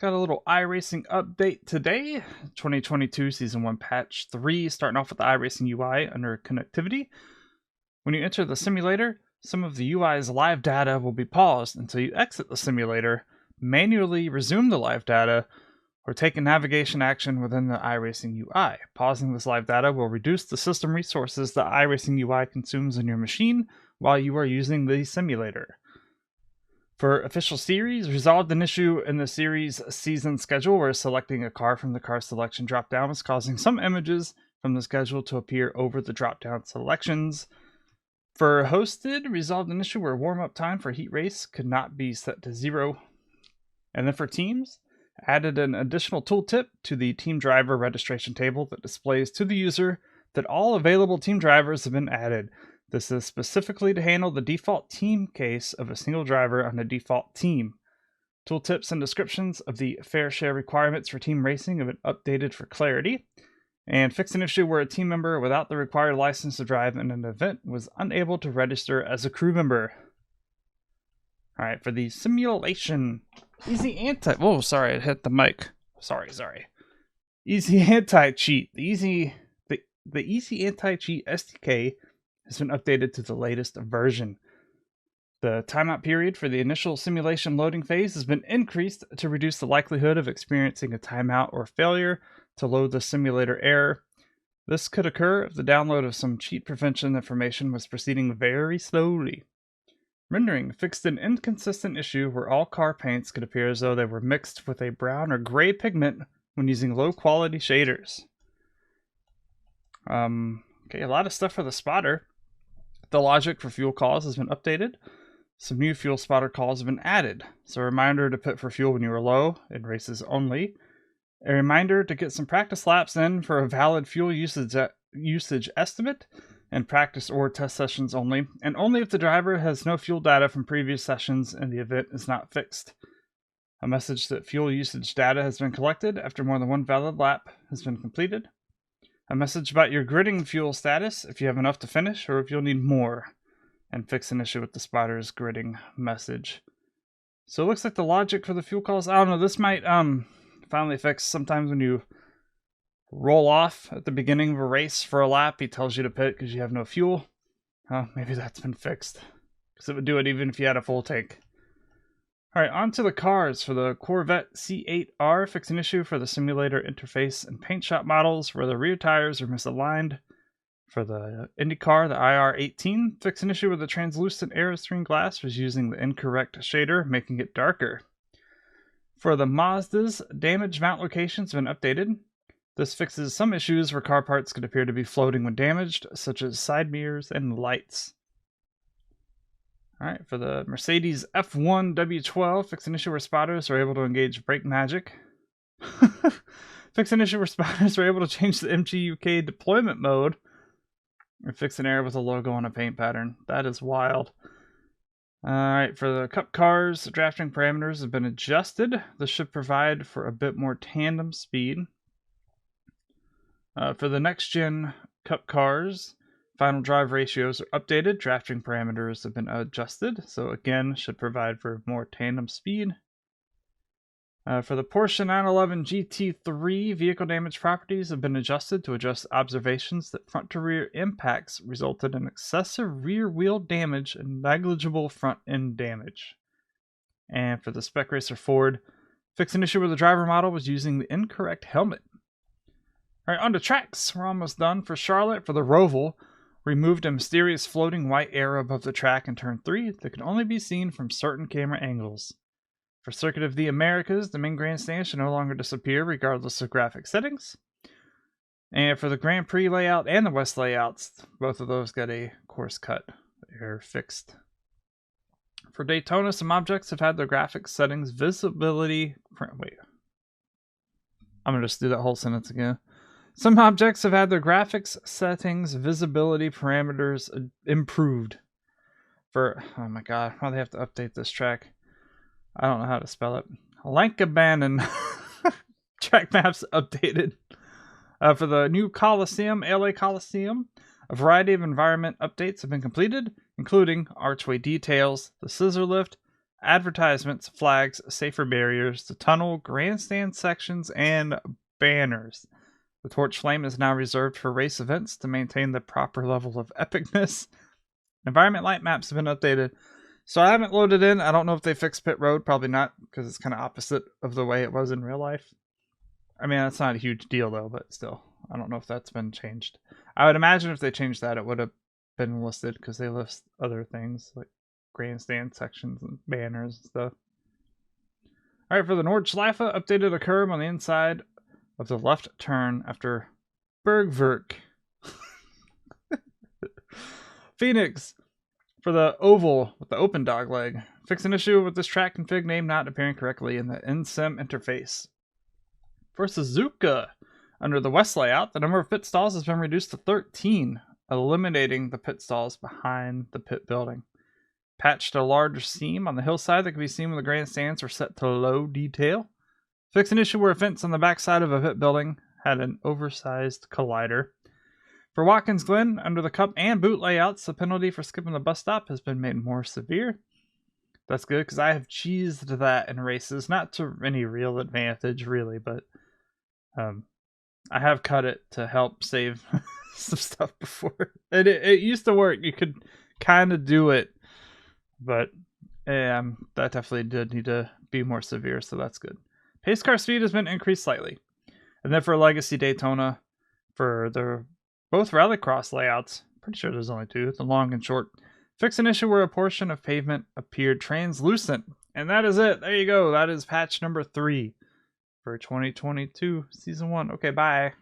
Got a little iRacing update today. 2022 Season 1 Patch 3, starting off with the iRacing UI under Connectivity. When you enter the simulator, some of the UI's live data will be paused until you exit the simulator, manually resume the live data, or take a navigation action within the iRacing UI. Pausing this live data will reduce the system resources the iRacing UI consumes in your machine while you are using the simulator. For official series, resolved an issue in the series season schedule where selecting a car from the car selection dropdown was causing some images from the schedule to appear over the dropdown selections. For hosted, resolved an issue where warm-up time for heat race could not be set to 0. And then for teams, added an additional tooltip to the team driver registration table that displays to the user that all available team drivers have been added. This is specifically to handle the default team case of a single driver on the default team. Tooltips and descriptions of the fair share requirements for team racing have been updated for clarity. And fixed an issue where a team member without the required license to drive in an event was unable to register as a crew member. Alright, for the simulation, easy anti... Oh, sorry, I hit the mic. Sorry. Easy anti-cheat. The easy anti-cheat SDK has been updated to the latest version. The timeout period for the initial simulation loading phase has been increased to reduce the likelihood of experiencing a timeout or failure to load the simulator error. This could occur if the download of some cheat prevention information was proceeding very slowly. Rendering fixed an inconsistent issue where all car paints could appear as though they were mixed with a brown or gray pigment when using low quality shaders. Okay, a lot of stuff for the spotter. The logic for fuel calls has been updated. Some new fuel spotter calls have been added. So a reminder to pit for fuel when you are low, in races only. A reminder to get some practice laps in for a valid fuel usage estimate, and practice or test sessions only, and only if the driver has no fuel data from previous sessions and the event is not fixed. A message that fuel usage data has been collected after more than one valid lap has been completed. A message about your gridding fuel status, if you have enough to finish or if you'll need more. And fix an issue with the spotter's gridding message. So it looks like the logic for the fuel calls, I don't know, this might finally fix sometimes when you roll off at the beginning of a race for a lap, he tells you to pit because you have no fuel. Maybe that's been fixed. Because it would do it even if you had a full tank. Alright, on to the cars. For the Corvette C8r, fix an issue for the simulator interface and paint shop models where the rear tires are misaligned. For the IndyCar, the IR18, fix an issue where the translucent aeroscreen glass was using the incorrect shader, making it darker. For the Mazda's, damaged mount locations have been updated. This fixes some issues where car parts could appear to be floating when damaged, such as side mirrors and lights. Alright, for the Mercedes F1 W12, fix an issue where spotters are able to engage brake magic. Fix an issue where spotters are able to change the MGUK deployment mode. Or fix an error with a logo on a paint pattern. That is wild. Alright, for the Cup cars, the drafting parameters have been adjusted. This should provide for a bit more tandem speed. For the next-gen Cup cars, final drive ratios are updated. Drafting parameters have been adjusted, so again, should provide for more tandem speed. For the Porsche 911 GT3, vehicle damage properties have been adjusted to adjust observations that front-to-rear impacts resulted in excessive rear wheel damage and negligible front-end damage. And for the Spec Racer Ford, fix an issue where the driver model was using the incorrect helmet. Alright, on to tracks. We're almost done. For Charlotte, for the Roval, removed a mysterious floating white arrow above the track in turn 3 that can only be seen from certain camera angles. For Circuit of the Americas, the main grandstand should no longer disappear regardless of graphic settings. And for the Grand Prix layout and the West layouts, both of those got a course cut. They're fixed. For Daytona, some objects have had their graphics settings visibility... Wait. I'm going to just do that whole sentence again. Some objects have had their graphics settings visibility parameters improved. For... Oh my god, why do they have to update this track? I don't know how to spell it. Lankabannen. Track maps updated. For the new Coliseum, LA Coliseum, a variety of environment updates have been completed, including archway details, the scissor lift, advertisements, flags, safer barriers, the tunnel, grandstand sections, and banners. The torch flame is now reserved for race events to maintain the proper level of epicness. Environment light maps have been updated. So I haven't loaded in. I don't know if they fixed pit road. Probably not, because it's kind of opposite of the way it was in real life. I mean, that's not a huge deal, though, but still. I don't know if that's been changed. I would imagine if they changed that, it would have been listed, because they list other things, like grandstand sections and banners and stuff. Alright, for the Nordschleife, updated a curb on the inside of the left turn after Bergwerk. Phoenix, for the oval with the open dog leg. Fix an issue with this track config name not appearing correctly in the NSIM interface. For Suzuka, under the West layout, the number of pit stalls has been reduced to 13, eliminating the pit stalls behind the pit building. Patched a large seam on the hillside that can be seen when the grandstands were set to low detail. Fix an issue where a fence on the backside of a pit building had an oversized collider. For Watkins Glen, under the cup and boot layouts, the penalty for skipping the bus stop has been made more severe. That's good, because I have cheesed that in races, not to any real advantage, really, but I have cut it to help save some stuff before. And it used to work. You could kind of do it, but that definitely did need to be more severe, so that's good. Pace car speed has been increased slightly. And then for Legacy Daytona, for the both rallycross layouts, pretty sure there's only two, the long and short, fix an issue where a portion of pavement appeared translucent. And that is it. There you go. That is patch number 3 for 2022 Season 1. Okay, bye.